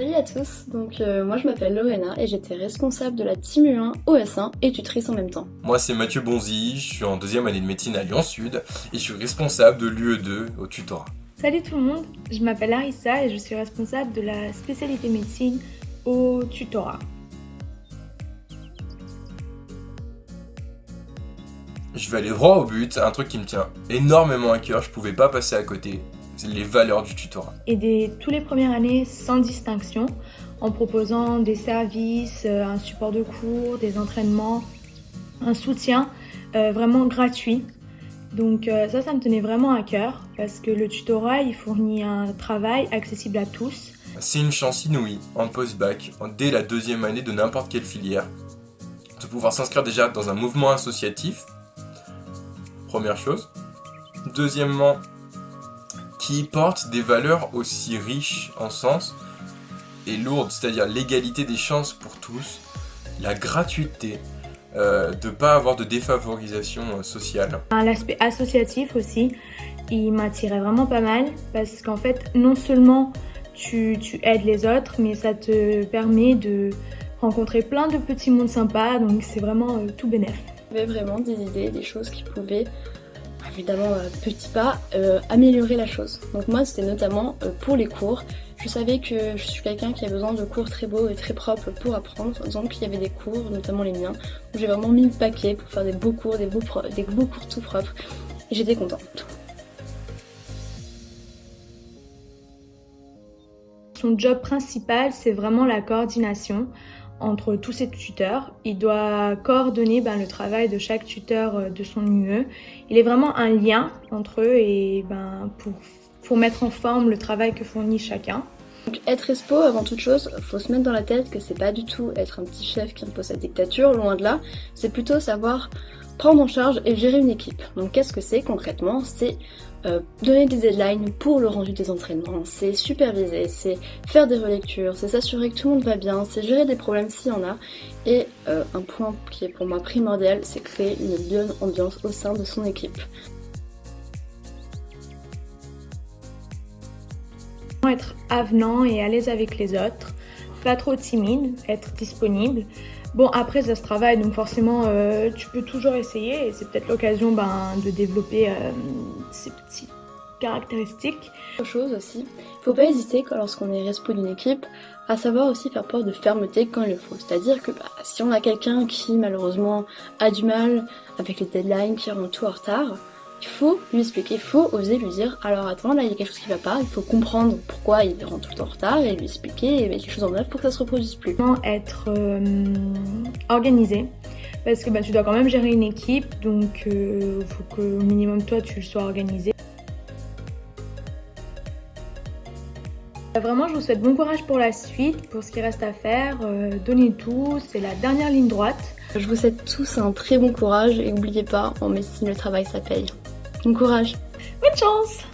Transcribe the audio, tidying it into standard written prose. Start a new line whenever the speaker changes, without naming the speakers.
Salut à tous, moi je m'appelle Lorena et j'étais responsable de la Team U1 OS1 et tutrice en même temps.
Moi c'est Mathieu Bonzi, je suis en deuxième année de médecine à Lyon Sud et je suis responsable de l'UE2 au tutorat.
Salut tout le monde, je m'appelle Larissa et je suis responsable de la spécialité médecine au tutorat.
Je vais aller droit au but, un truc qui me tient énormément à cœur, je pouvais pas passer à côté, c'est les valeurs du tutorat.
Aider tous les premières années sans distinction en proposant des services, un support de cours, des entraînements, un soutien vraiment gratuit. Donc ça me tenait vraiment à cœur parce que le tutorat il fournit un travail accessible à tous.
C'est une chance inouïe en post-bac, dès la deuxième année de n'importe quelle filière, de pouvoir s'inscrire déjà dans un mouvement associatif, première chose. Deuxièmement, qui porte des valeurs aussi riches en sens et lourdes, c'est-à-dire l'égalité des chances pour tous, la gratuité, de ne pas avoir de défavorisation sociale.
L'aspect associatif aussi, il m'attirait vraiment pas mal parce qu'en fait, non seulement tu aides les autres, mais ça te permet de rencontrer plein de petits mondes sympas, donc c'est vraiment tout bénef.
J'avais vraiment des idées, des choses qui pouvaient, évidemment petits pas, améliorer la chose. Donc moi c'était notamment pour les cours. Je savais que je suis quelqu'un qui a besoin de cours très beaux et très propres pour apprendre, donc il y avait des cours, notamment les miens, où j'ai vraiment mis le paquet pour faire des beaux cours, des beaux cours tout propres, et j'étais contente.
Son job principal, c'est vraiment la coordination entre tous ses tuteurs. Il doit coordonner le travail de chaque tuteur de son UE. Il est vraiment un lien entre eux et pour mettre en forme le travail que fournit chacun.
Donc être espo, avant toute chose, faut se mettre dans la tête que c'est pas du tout être un petit chef qui impose sa dictature, loin de là. C'est plutôt savoir prendre en charge et gérer une équipe. Donc qu'est-ce que c'est concrètement? C'est donner des deadlines pour le rendu des entraînements, c'est superviser, c'est faire des relectures, c'est s'assurer que tout le monde va bien, c'est gérer des problèmes s'il y en a. Et un point qui est pour moi primordial, c'est créer une bonne ambiance au sein de son équipe.
Être avenant et à l'aise avec les autres, pas trop timide, être disponible. Bon, après ça se travaille, donc forcément tu peux toujours essayer et c'est peut-être l'occasion de développer ces petites caractéristiques.
Autre chose aussi, faut pas hésiter lorsqu'on est respo d'une équipe à savoir aussi faire preuve de fermeté quand il le faut. C'est-à-dire que si on a quelqu'un qui malheureusement a du mal avec les deadlines, qui rend tout en retard, il faut lui expliquer, il faut oser lui dire alors attends, là il y a quelque chose qui va pas, il faut comprendre pourquoi il rend tout le temps en retard et lui expliquer et mettre quelque chose en œuvre pour que ça se reproduise plus.
Être organisé parce que tu dois quand même gérer une équipe, donc il faut qu'au minimum toi tu sois organisé. Vraiment je vous souhaite bon courage pour la suite, pour ce qui reste à faire, donnez tout, c'est la dernière ligne droite.
Je vous souhaite tous un très bon courage et n'oubliez pas, en médecine le travail ça paye. Bon courage!
Bonne chance!